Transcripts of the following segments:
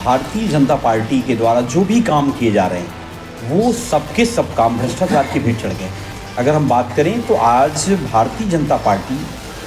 Bharatiya Janata party के द्वारा जो भी काम किए जा रहे हैं वो सबके सब काम भ्रष्टाचार की भेंट चढ़ गए। अगर हम बात करें तो आज भारतीय जनता पार्टी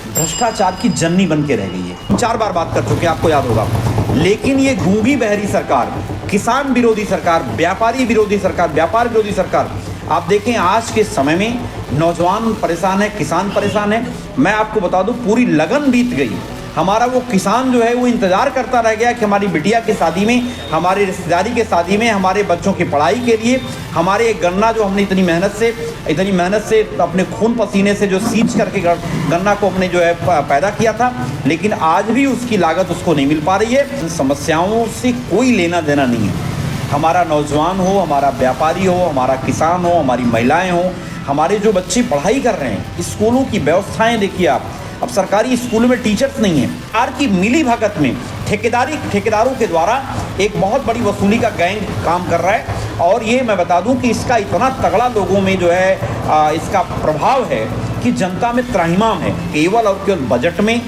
भ्रष्टाचार की जननी बन के रह गई है। 4 बार बात कर चुके हैं, आपको याद होगा। लेकिन ये गूंगी बहरी सरकार, किसान विरोधी सरकार, व्यापारी विरोधी सरकार, व्यापार विरोधी सरकार, आप देखें आज के समय में नौजवान परेशान है, किसान परेशान है। मैं आपको बता दूं, पूरी लगन बीत गई। हमारा वो किसान जो है वो इंतज़ार करता रह गया कि हमारी बिटिया की शादी में, हमारी रिश्तेदारी के शादी में, हमारे बच्चों की पढ़ाई के लिए, हमारे एक गन्ना जो हमने इतनी मेहनत से अपने खून पसीने से जो सींच करके गन्ना को हमने जो है पैदा किया था, लेकिन आज भी उसकी लागत उसको नहीं मिल पा रही है। समस्याओं से कोई लेना देना नहीं है। हमारा नौजवान हो, हमारा व्यापारी हो, हमारा किसान हो, हमारी महिलाएँ हों, हमारे जो बच्चे पढ़ाई कर रहे हैं, स्कूलों की व्यवस्थाएँ देखिए आप। अब सरकारी स्कूलों में टीचर्स नहीं है। सरकार की मिली भगत में ठेकेदारों के द्वारा एक बहुत बड़ी वसूली का गैंग काम कर रहा है। और ये मैं बता दूं कि इसका इतना तगड़ा लोगों में जो है इसका प्रभाव है कि जनता में त्राहिमाम है। केवल और केवल बजट में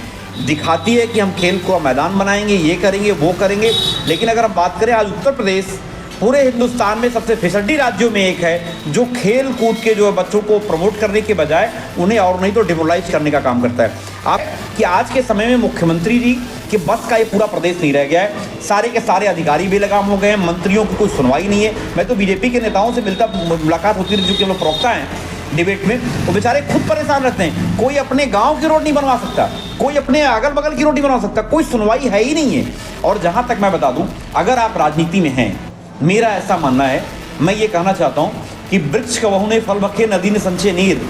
दिखाती है कि हम खेल को मैदान बनाएंगे, ये करेंगे, वो करेंगे। लेकिन अगर हम बात करें, आज उत्तर प्रदेश पूरे हिंदुस्तान में सबसे फिसड्डी राज्यों में एक है जो खेल कूद के जो बच्चों को प्रमोट करने के बजाय उन्हें और नहीं तो डिमोरलाइज करने का काम करता है। आप कि आज के समय में मुख्यमंत्री जी कि बस का ये पूरा प्रदेश नहीं रह गया है। सारे के सारे अधिकारी बेलगाम हो गए हैं, मंत्रियों की कोई सुनवाई नहीं है। मैं तो बीजेपी के नेताओं से मुलाकात होती रही, जो कि लोग प्रवक्ता हैं डिबेट में, वो बेचारे खुद परेशान रहते हैं। कोई अपने गांव की रोड नहीं बनवा सकता, कोई अपने अगल बगल की रोड नहीं बनवा सकता, कोई सुनवाई है ही नहीं है। और जहाँ तक मैं बता दूँ, अगर आप राजनीति में हैं, मेरा ऐसा मानना है, मैं ये कहना चाहता हूँ कि वृक्ष कवहु ने फल बखे, नदी ने संचय नीर,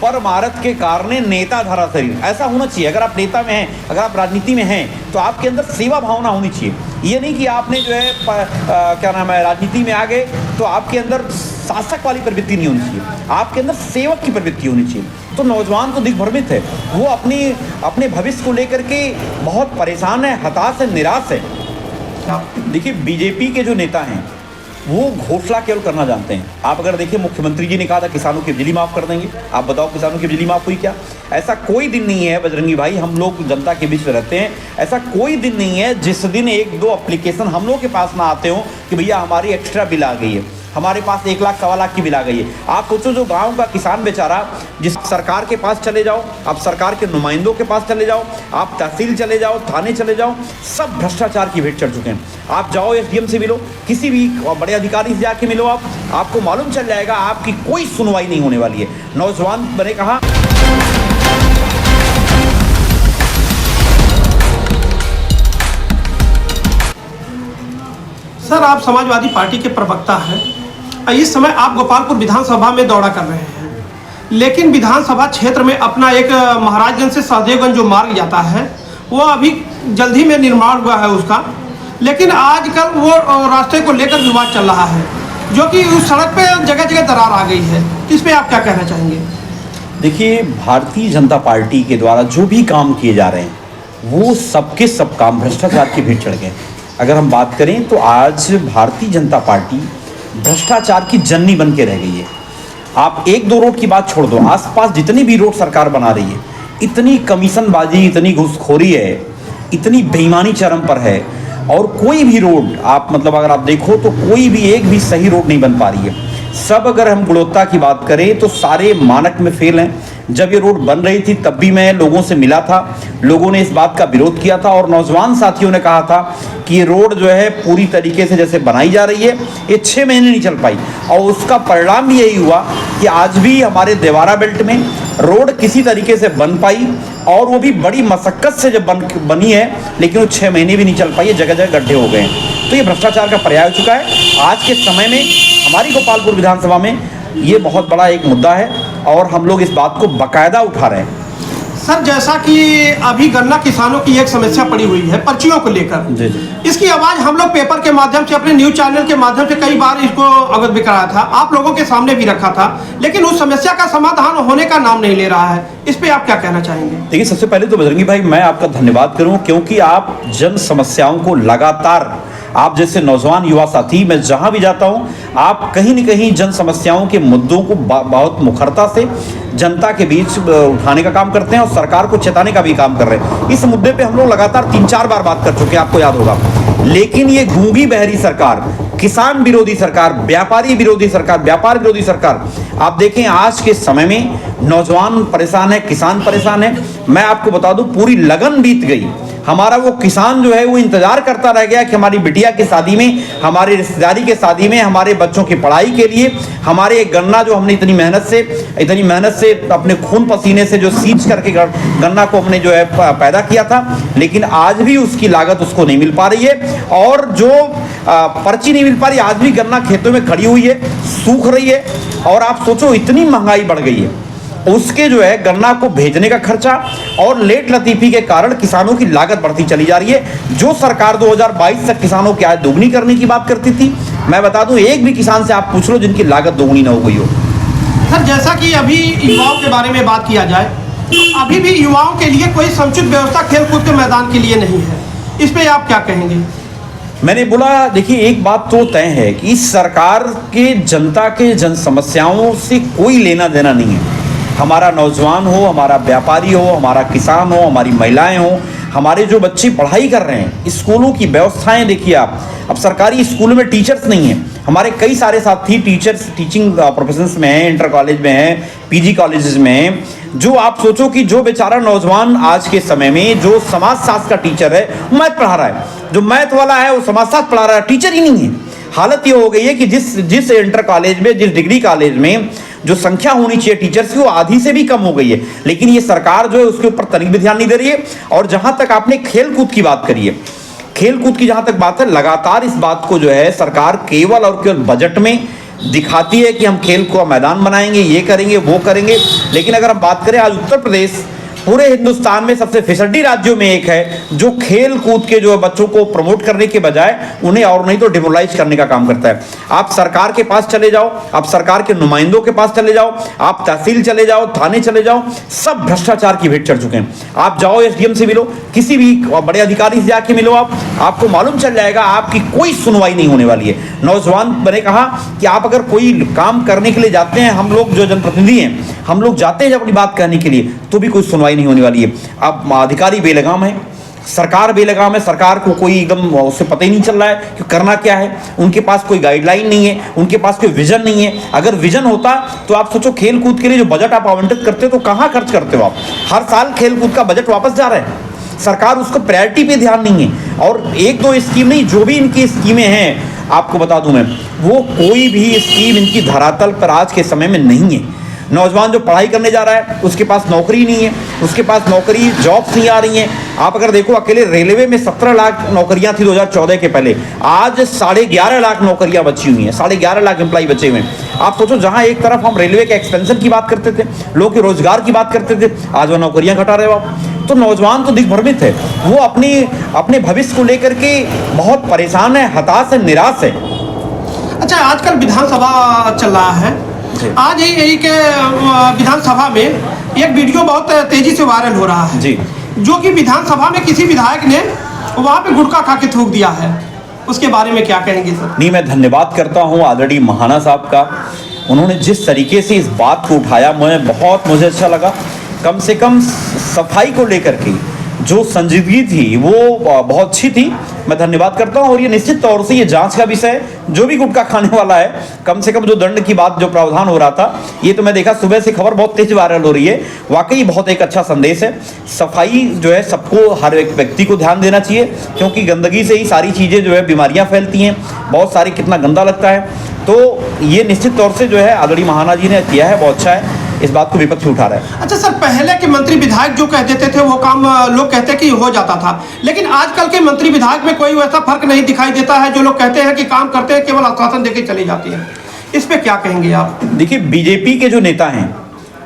पर मारत के कारणे नेता धरा शरीर। ऐसा होना चाहिए। अगर आप नेता में हैं, अगर आप राजनीति में हैं, तो आपके अंदर सेवा भावना होनी चाहिए। ये नहीं कि आपने जो है क्या नाम है, राजनीति में आ गए तो आपके अंदर शासक वाली प्रवृत्ति नहीं होनी चाहिए, आपके अंदर सेवक की प्रवृत्ति होनी चाहिए। तो नौजवान तो दिग्भ्रमित है, वो अपने भविष्य को लेकर के बहुत परेशान है, हताश है, निराश है। देखिए, बीजेपी के जो नेता हैं वो घोषणा केवल करना जानते हैं। आप अगर देखिए, मुख्यमंत्री जी ने कहा था किसानों की बिजली माफ़ कर देंगे। आप बताओ, किसानों की बिजली माफ़ हुई क्या? ऐसा कोई दिन नहीं है बजरंगी भाई, हम लोग जनता के बीच में रहते हैं, ऐसा कोई दिन नहीं है जिस दिन 1-2 एप्लीकेशन हम लोग के पास ना आते हो कि भैया हमारी एक्स्ट्रा बिल आ गई है, हमारे पास 1 लाख 1.25 लाख की बिल आ गई है। आप सोचो, जो गांव का किसान बेचारा, जिस सरकार के पास चले जाओ, आप सरकार के नुमाइंदों के पास चले जाओ, आप तहसील चले जाओ, थाने चले जाओ, सब भ्रष्टाचार की भेंट चढ़ चुके हैं। आप जाओ एसडीएम से मिलो, किसी भी बड़े अधिकारी से जाके मिलो, आपको मालूम चल जाएगा आपकी कोई सुनवाई नहीं होने वाली है। नौजवान बने कहाँ। सर, आप समाजवादी पार्टी के प्रवक्ता हैं। इस समय आप गोपालपुर विधानसभा में दौरा कर रहे हैं, लेकिन विधानसभा क्षेत्र में अपना एक महाराजगंज से सहदेवगंज जो मार्ग जाता है वो अभी जल्द ही में निर्माण हुआ है उसका, लेकिन आजकल वो रास्ते को लेकर विवाद चल रहा है, जो कि उस सड़क पे जगह जगह दरार आ गई है। इस पर आप क्या कहना चाहेंगे? देखिए, भारतीय जनता पार्टी के द्वारा जो भी काम किए जा रहे हैं वो सबके सब काम भ्रष्टाचार की भेंट चढ़ गए। अगर हम बात करें तो आज भारतीय जनता पार्टी भ्रष्टाचार की जननी बन के रह गई है। आप 1-2 रोड की बात छोड़ दो, आसपास जितनी भी रोड सरकार बना रही है, इतनी कमीशनबाजी, इतनी घूसखोरी है, इतनी बेईमानी चरम पर है, और कोई भी रोड आप मतलब अगर आप देखो तो कोई भी एक भी सही रोड नहीं बन पा रही है। सब अगर हम गुणवत्ता की बात करें तो सारे मानक में फेल हैं। जब ये रोड बन रही थी तब भी मैं लोगों से मिला था, लोगों ने इस बात का विरोध किया था, और नौजवान साथियों ने कहा था कि ये रोड जो है पूरी तरीके से जैसे बनाई जा रही है, ये 6 महीने नहीं चल पाई। और उसका परिणाम भी यही हुआ कि आज भी हमारे देवारा बेल्ट में रोड किसी तरीके से बन पाई, और वो भी बड़ी मशक्क़त से जब बनी है, लेकिन वो 6 महीने भी नहीं चल पाई है, जगह जगह गड्ढे हो गए हैं। तो ये भ्रष्टाचार का पर्याय हो चुका है। आज के समय में हमारी गोपालपुर विधानसभा में ये बहुत बड़ा एक मुद्दा है, और हम लोग इस बात को बाकायदा उठा रहे हैं। सर, जैसा कि अभी गन्ना किसानों की एक समस्या पड़ी हुई है पर्चियों को लेकर, इसकी आवाज़ हम लोग पेपर के माध्यम से, अपने न्यूज़ चैनल के माध्यम से कई बार इसको अवगत भी कराया था, आप लोगों के सामने भी रखा था, लेकिन उस समस्या का समाधान होने का नाम नहीं ले रहा है। इस पे आप क्या कहना चाहेंगे? देखिए, सबसे पहले तो बजरंगी भाई मैं आपका धन्यवाद करूँ, क्योंकि आप जन समस्याओं को लगातार आप जैसे नौजवान युवा साथी, मैं जहां भी जाता हूं, आप कहीं न कहीं जन समस्याओं के मुद्दों को बहुत मुखरता से जनता के बीच उठाने का काम करते हैं और सरकार को चेताने का भी काम कर रहे हैं। इस मुद्दे पे हम लोग लगातार 3-4 बार बात कर चुके हैं, आपको याद होगा। लेकिन ये गूंगी बहरी सरकार, किसान विरोधी सरकार, व्यापारी विरोधी सरकार, व्यापार विरोधी सरकार, आप देखें आज के समय में नौजवान परेशान है, किसान परेशान है। मैं आपको बता दूं, पूरी लगन बीत गई। हमारा वो किसान जो है वो इंतजार करता रह गया कि हमारी बिटिया की शादी में, हमारी रिश्तेदारी के शादी में, हमारे बच्चों की पढ़ाई के लिए हमारे गन्ना जो हमने इतनी मेहनत से अपने खून पसीने से जो सींच करके गन्ना को हमने जो है पैदा किया था, लेकिन आज भी उसकी लागत उसको नहीं मिल पा रही है। और जो पर्ची नहीं मिल पा रही, आज भी गन्ना खेतों में खड़ी हुई है, सूख रही है। और आप सोचो, इतनी महंगाई बढ़ गई है, उसके जो है गन्ना को भेजने का खर्चा और लेट लतीफी के कारण किसानों की लागत बढ़ती चली जा रही है। जो सरकार 2022 तक किसानों की आय दोगुनी करने की बात करती थी, मैं बता दूं, एक भी किसान से आप पूछ लो जिनकी लागत दोगुनी ना हो गई हो। सर, जैसा कि अभी युवाओं के बारे में बात किया जाए, तो अभी भी युवाओं के लिए कोई समुचित व्यवस्था खेलकूद के मैदान के लिए नहीं है। इस पे आप क्या कहेंगे? मैंने बोला, देखिए, एक बात तो तय है कि इस सरकार के जनता के जन समस्याओं से कोई लेना देना नहीं है। हमारा नौजवान हो, हमारा व्यापारी हो, हमारा किसान हो, हमारी महिलाएं हो, हमारे जो बच्चे पढ़ाई कर रहे हैं, स्कूलों की व्यवस्थाएं देखिए आप। अब सरकारी स्कूलों में टीचर्स नहीं है। हमारे कई सारे साथी टीचर्स टीचिंग प्रोफेशंस में हैं, इंटर कॉलेज में हैं, पीजी कॉलेजेस में हैं। जो आप सोचो कि जो बेचारा नौजवान आज के समय में जो समाजशास्त्र का टीचर है, मैथ पढ़ा रहा है, जो मैथ वाला है वो समाजशास्त्र पढ़ा रहा है, टीचर ही नहीं है। हालत ये हो गई है कि जिस इंटर कॉलेज में, जिस डिग्री कॉलेज में जो संख्या होनी चाहिए टीचर्स की, वो आधी से भी कम हो गई है। लेकिन ये सरकार जो है उसके ऊपर तनिक भी ध्यान नहीं दे रही है। और जहां तक आपने खेल कूद की बात करी है, खेल कूद की जहां तक बात है, लगातार इस बात को जो है सरकार केवल और केवल बजट में दिखाती है कि हम खेल को मैदान बनाएंगे, ये करेंगे, वो करेंगे। लेकिन अगर हम बात करें, आज उत्तर प्रदेश पूरे हिंदुस्तान में सबसे फिसड्डी राज्यों में एक है जो खेल कूद के जो बच्चों को प्रमोट करने के बजाय उन्हें और नहीं तो डिमोरलाइज करने का काम करता है। आप सरकार के पास चले जाओ, आप सरकार के नुमाइंदों के पास चले जाओ, आप तहसील चले जाओ, थाने चले जाओ, सब भ्रष्टाचार की भेंट चढ़ चुके हैं। आप जाओ एसडीएम से मिलो, किसी भी बड़े अधिकारी से जाके मिलो, आपको मालूम चल जाएगा आपकी कोई सुनवाई नहीं होने वाली है। नौजवान मैंने कहा कि आप अगर कोई काम करने के लिए जाते हैं, हम लोग जो जनप्रतिनिधि हैं, हम लोग जाते हैं जब अपनी बात कहने के लिए, तो भी कोई सुनवाई नहीं होने वाली है। अब अधिकारी बेलगाम है, सरकार बेलगाम है, सरकार को कोई एकदम उससे पता ही नहीं चल रहा है कि करना क्या है। उनके पास कोई गाइडलाइन नहीं है, उनके पास कोई विजन नहीं है। अगर विजन होता तो आप सोचो, खेल कूद के लिए जो बजट आप आवंटित करते हो तो कहां खर्च करते हो आप? हर साल खेल कूद का बजट वापस जा रहा है। सरकार उसको प्रायोरिटी पे ध्यान नहीं है। और एक दो स्कीम नहीं, जो भी इनकी स्कीमें हैं, आपको बता दूं मैं, वो कोई भी स्कीम इनकी धरातल पर आज के समय में नहीं है। नौजवान जो पढ़ाई करने जा रहा है उसके पास नौकरी नहीं है, उसके पास नौकरी जॉब्स नहीं आ रही हैं। आप अगर देखो, अकेले रेलवे में 17 लाख नौकरियां थी 2014 के पहले, आज 11.5 लाख नौकरियां बची हुई हैं, 11.5 लाख एम्प्लॉय बचे हुए हैं। आप सोचो, जहां एक तरफ हम रेलवे के एक्सपेंशन की बात करते थे, लोगों के रोजगार की बात करते थे, आज वो नौकरियां घटा रहे हो आप। तो नौजवान तो दिग्भ्रमित है, वो अपने भविष्य को लेकर के बहुत परेशान है, हताश है, निराश है। अच्छा, आजकल विधानसभा चल रहा है। आज ही के विधानसभा में एक वीडियो बहुत तेजी से वायरल हो रहा है जी, जो कि विधानसभा में किसी विधायक ने वहां पे गुटखा खा के थूक दिया है। उसके बारे में क्या कहेंगे सर? नहीं, मैं धन्यवाद करता हूं आदरणीय महाना साहब का। उन्होंने जिस तरीके से इस बात को उठाया, मुझे अच्छा लगा। कम से कम सफाई को लेकर के जो संजीदगी थी वो बहुत अच्छी थी। मैं धन्यवाद करता हूं। और ये निश्चित तौर से ये जांच का विषय है। जो भी गुटखा खाने वाला है, कम से कम जो दंड की बात, जो प्रावधान हो रहा था, ये तो मैं देखा सुबह से खबर बहुत तेज वायरल हो रही है। वाकई बहुत एक अच्छा संदेश है। सफाई जो है सबको, हर एक व्यक्ति को ध्यान देना चाहिए, क्योंकि गंदगी से ही सारी चीज़ें जो है बीमारियाँ फैलती हैं। बहुत सारी, कितना गंदा लगता है। तो ये निश्चित तौर से जो है आदरणीय महाना जी ने किया है, बहुत अच्छा है। इस बात को विपक्ष उठा रहा है। अच्छा सर, पहले के मंत्री विधायक जो कह देते थे वो काम लोग कहते कि हो जाता था, लेकिन आजकल के मंत्री विधायक में कोई वैसा फर्क नहीं दिखाई देता है। जो लोग कहते हैं कि काम करते हैं, केवल आश्वासन देके चले जाते हैं। इस पे क्या कहेंगे आप? देखिए, बीजेपी के जो नेता हैं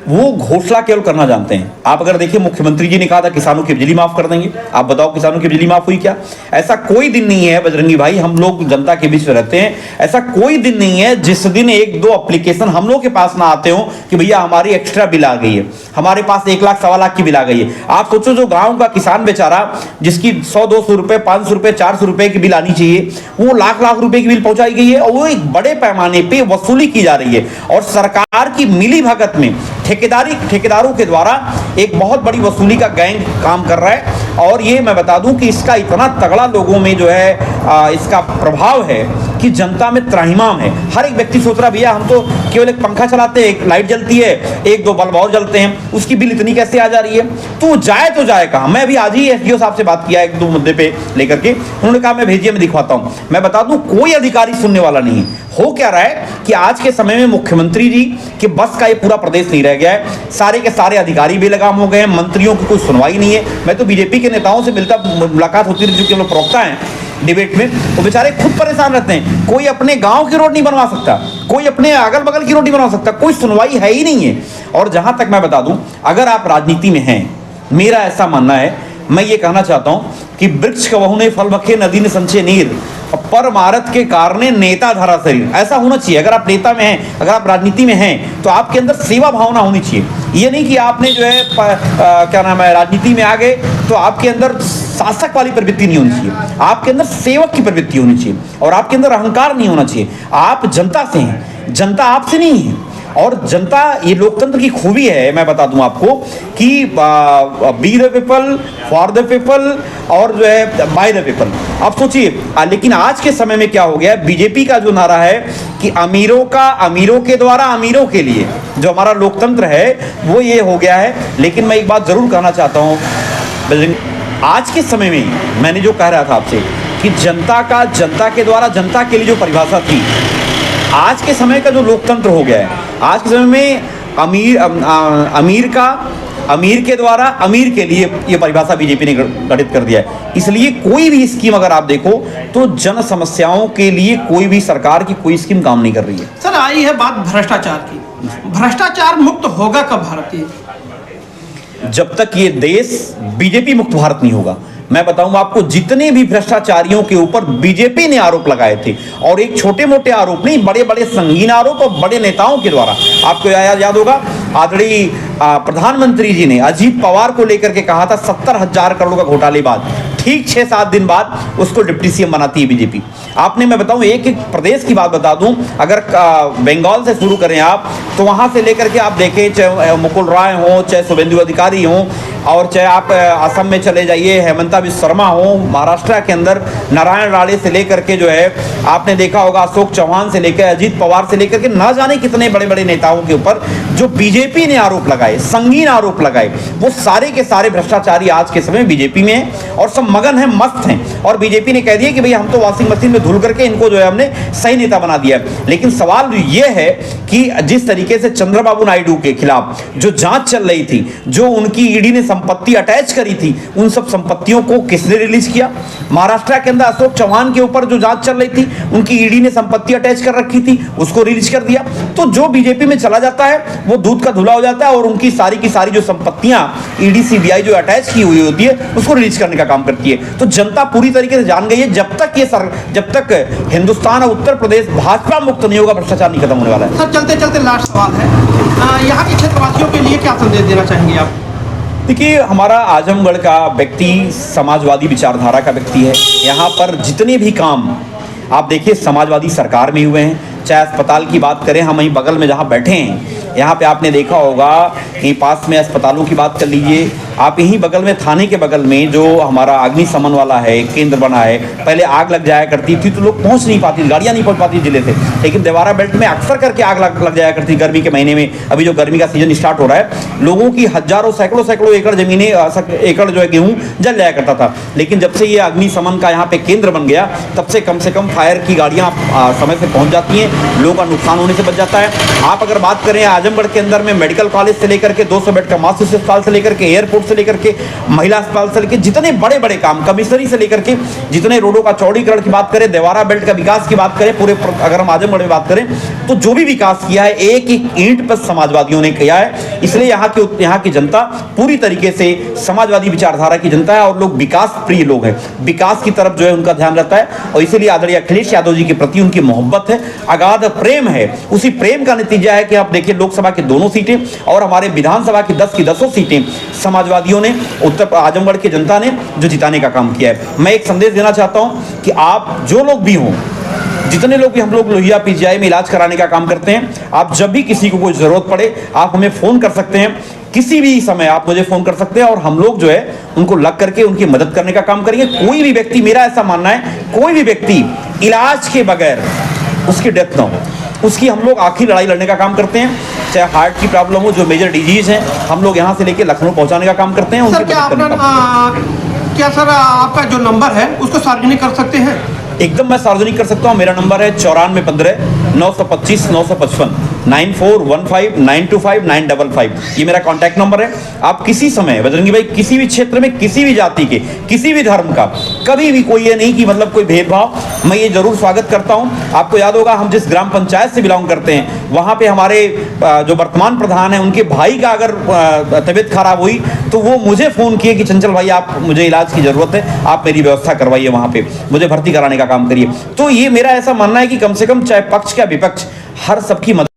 वो घोषणा केवल करना जानते हैं। आप अगर देखिए, मुख्यमंत्री जी ने कहा था किसानों की बिजली माफ कर देंगे। आप बताओ किसानों की बिजली माफ हुई क्या? ऐसा कोई दिन नहीं है बजरंगी भाई, हम लोग जनता के बीच में रहते हैं, ऐसा कोई दिन नहीं है जिस दिन एक दो एप्लीकेशन हम लोग के पास ना आते हो कि भैया हमारी एक्स्ट्रा बिल आ गई है, हमारे पास 1 लाख 1.25 लाख की बिल आ गई है। आप सोचो, जो गाँव का किसान बेचारा जिसकी 100-200 रुपए, 500 रुपए, 400 रुपए की बिल आनी चाहिए, वो लाख लाख रुपए की बिल पहुंचाई गई है और वो एक बड़े पैमाने पे वसूली की जा रही है। और सरकार की मिली भगत में ठेकेदारों के द्वारा एक बहुत बड़ी वसूली का गैंग काम कर रहा है। और ये मैं बता दूं कि इसका इतना तगड़ा लोगों में जो है इसका प्रभाव है कि जनता में त्राहिमाम है। हर एक व्यक्ति सोच रहा, भैया हम तो केवल एक पंखा चलाते हैं, एक लाइट जलती है, 1-2 बल्ब और जलते हैं, उसकी बिल इतनी कैसे आ जा रही है? तो जाए कहाँ? मैं अभी आज ही एसडीओ साहब से बात किया 1-2 मुद्दे पे लेकर के, उन्होंने कहा मैं भेजिए, मैं दिखवाता हूं। मैं बता दूं, कोई अधिकारी सुनने वाला नहीं। हो क्या रहा है कि आज के समय में मुख्यमंत्री जी के बस का ये पूरा प्रदेश नहीं रह गया है। सारे के सारे अधिकारी बेलगाम हो गए हैं, मंत्रियों की कोई सुनवाई नहीं है। मैं तो बीजेपी के नेताओं से मुलाकात होती रही, जो कि हम लोग प्रवक्ता हैं डिबेट में, वो बेचारे खुद परेशान रहते हैं। कोई अपने गांव की रोड नहीं बनवा सकता, कोई अपने अगल बगल की रोड नहीं बनवा सकता, कोई सुनवाई है ही नहीं है। और जहां तक मैं बता दूं, अगर आप राजनीति में हैं, मेरा ऐसा मानना है, मैं ये कहना चाहता हूं कि वृक्ष कबहु ने फल बखे, नदी ने संचय नीर, पर मारत के कारणे नेता धरा शरीर। ऐसा होना चाहिए। अगर आप नेता में हैं, अगर आप राजनीति में हैं, तो आपके अंदर सेवा भावना होनी चाहिए। ये नहीं कि आपने जो है क्या नाम है, राजनीति में आ गए तो आपके अंदर शासक वाली प्रवृत्ति नहीं होनी चाहिए, आपके अंदर सेवक की प्रवृत्ति होनी चाहिए और आपके अंदर अहंकार नहीं होना चाहिए। आप जनता से हैं, जनता आपसे नहीं है। और जनता, ये लोकतंत्र की खूबी है। मैं बता दूं आपको कि be the people, for the people और जो है बाय द पीपल। आप सोचिए, लेकिन आज के समय में क्या हो गया है, बीजेपी का जो नारा है कि अमीरों के द्वारा अमीरों के लिए, जो हमारा लोकतंत्र है वो ये हो गया है। लेकिन मैं एक बात जरूर कहना चाहता हूँ, आज के समय में मैंने जो कह रहा था आपसे कि जनता के द्वारा जनता के लिए जो परिभाषा थी, आज के समय का जो लोकतंत्र हो गया है, आज के समय में अमीर के द्वारा अमीर के लिए ये परिभाषा बीजेपी ने गठित कर दिया है। इसलिए कोई भी स्कीम अगर आप देखो तो जन समस्याओं के लिए कोई भी सरकार की कोई स्कीम काम नहीं कर रही है। सर, आई है बात भ्रष्टाचार की। भ्रष्टाचार मुक्त होगा कब भारत? जब तक ये देश बीजेपी मुक्त भारत नहीं होगा। मैं बताऊंगा आपको, जितने भी भ्रष्टाचारियों के ऊपर बीजेपी ने आरोप लगाए थे, और एक छोटे मोटे आरोप नहीं, बड़े बड़े संगीन आरोप और बड़े नेताओं के द्वारा। आपको याद होगा, आदरणीय प्रधानमंत्री जी ने अजीत पवार को लेकर के कहा था 70,000 करोड़ का घोटालेबाज। ठीक 6-7 दिन बाद उसको डिप्टी सीएम बनाती है बीजेपी। आपने, मैं बताऊं, एक प्रदेश की बात बता दूं, अगर बंगाल से शुरू करें आप, तो वहां से लेकर के आप देखें, चाहे मुकुल राय हो, चाहे शुभेंदु अधिकारी हो, और चाहे आप असम में चले जाइए, हेमंता बिस्वा शर्मा हो, महाराष्ट्र के अंदर नारायण राणे से लेकर के जो है आपने देखा होगा, अशोक चौहान से लेकर अजीत पवार से लेकर के ना जाने कितने बड़े बड़े नेताओं के ऊपर जो बीजेपी ने आरोप लगाए, संगीन आरोप लगाए, वो सारे के सारे भ्रष्टाचारी आज के समय बीजेपी में हैं और सब मगन हैं, मस्त हैं। और बीजेपी ने कह दिया कि भाई हम तो वॉशिंग मशीन में धुल करके इनको जो है हमने सही नेता बना दिया। लेकिन सवाल ये है कि जिस तरीके से चंद्रबाबू नायडू के खिलाफ जो जांच चल रही थी, जो उनकी ईडी ने संपत्ति अटैच करी थी, उन सब संपत्तियों को किसने रिलीज किया? महाराष्ट्र के अंदर अशोक चौहान के ऊपर जो जांच चल रही थी, उनकी ईडी ने संपत्ति अटैच कर रखी थी, उसको रिलीज कर दिया। तो जो बीजेपी में चला जाता है वो दूध का धुला हो जाता है और उनकी सारी की सारी जो संपत्तियां ईडी सीबीआई जो अटैच की हुई होती है उसको रिलीज करने का काम करती है। तो जनता पूरी तरीके से जान गई है, जब तक हिंदुस्तान और उत्तर प्रदेश भाजपा मुक्त नहीं होगा, भ्रष्टाचार नहीं खत्म होने वाला है। सर, चलते चलते लास्ट सवाल है, यहाँ के क्षेत्रवासियों के लिए क्या संदेश देना चाहेंगे आप? देखिए, हमारा आजमगढ़ का व्यक्ति समाजवादी विचारधारा का व्यक्ति है। यहाँ पर जितने भी काम आप देखिए समाजवादी सरकार में हुए हैं। चाहे अस्पताल की बात करें, हम वहीं बगल में जहाँ बैठे हैं, यहाँ पे आपने देखा होगा कि पास में अस्पतालों की बात कर लीजिए, आप यहीं बगल में थाने के बगल में जो हमारा अग्निशमन वाला है केंद्र बना है। पहले आग लग जाया करती थी तो लोग पहुँच नहीं पाती, गाड़ियाँ नहीं पहुँच पाती जिले से, लेकिन देवारा बेल्ट में अक्सर करके आग लग जाया करती गर्मी के महीने में। अभी जो गर्मी का सीजन स्टार्ट हो रहा है, लोगों की हजारों सैकड़ों एकड़ जमीनें, एकड़ जो है गेहूँ जल जाया करता था। लेकिन जब से ये अग्निशमन का यहाँ पे केंद्र बन गया, तब से कम फायर की गाड़ियाँ समय से पहुँच जाती हैं लोगों का नुकसान होने से बच जाता है। आप अगर बात करें आजमगढ़ के अंदर में मेडिकल कॉलेज से लेकर के 200 बेड का मास्टर अस्पताल से लेकर के एयरपोर्ट से लेकर के महिला अस्पताल से लेकर जितने बड़े बड़े काम, कमिश्नरी से लेकर के जितने रोडों का चौड़ीकरण की बात करें, देवारा बेल्ट का विकास की बात करें, पूरे अगर हम आजमगढ़ में बात करें तो जो भी विकास किया है एक एक ईंट पर समाजवादियों ने किया है। इसलिए यहाँ की जनता पूरी तरीके से समाजवादी विचारधारा की जनता है और लोग विकास प्रिय लोग हैं। विकास की तरफ जो है उनका ध्यान रहता है और इसीलिए आदरणीय अखिलेश यादव जी के प्रति उनकी मोहब्बत है, अगाध प्रेम है। उसी प्रेम का नतीजा है कि आप देखिए लोकसभा की दोनों सीटें और हमारे विधानसभा की 10 की 10 सीटें समाजवादियों ने, उत्तर आजमगढ़ की जनता ने जो जिताने का काम किया है। मैं एक संदेश देना चाहता हूं कि आप जो लोग भी हों, जितने लोग भी हम लोग लोहिया पीजीआई में इलाज कराने का काम करते हैं, आप जब भी किसी को कोई जरूरत पड़े आप हमें फोन कर सकते हैं, किसी भी समय आप मुझे फोन कर सकते हैं और हम लोग जो है उनको लग करके उनकी मदद करने का काम करेंगे। कोई भी व्यक्ति, मेरा ऐसा मानना है, कोई भी व्यक्ति इलाज के बगैर उसकी डेथ ना हो, उसकी हम लोग आखिरी लड़ाई लड़ने का काम करते हैं। चाहे हार्ट की प्रॉब्लम हो, जो मेजर डिजीज है, हम लोग यहाँ से लेके लखनऊ पहुंचाने का काम करते हैं। सर उनकी क्या मदद करने का काम क्या सर आपका जो नंबर है उसको सार्वजनिक कर सकते हैं? एकदम मैं सार्वजनिक कर सकता हूँ। मेरा नंबर है 9415 925 955 9415 925 955। ये मेरा कॉन्टैक्ट नंबर है। आप किसी समय बजरंगी भाई किसी भी क्षेत्र में, किसी भी जाति के, किसी भी धर्म का, कभी भी कोई ये नहीं कि मतलब कोई भेदभाव, मैं ये जरूर स्वागत करता हूँ। आपको याद होगा हम जिस ग्राम पंचायत से बिलोंग करते हैं वहाँ पे हमारे जो वर्तमान प्रधान है उनके भाई का अगर तबीयत खराब हुई तो वो मुझे फ़ोन किए कि चंचल भाई आप, मुझे इलाज की ज़रूरत है, आप मेरी व्यवस्था करवाइए, वहाँ पे मुझे भर्ती कराने का काम करिए। तो ये मेरा ऐसा मानना है कि कम से कम चाहे पक्ष या विपक्ष, हर सबकी मदद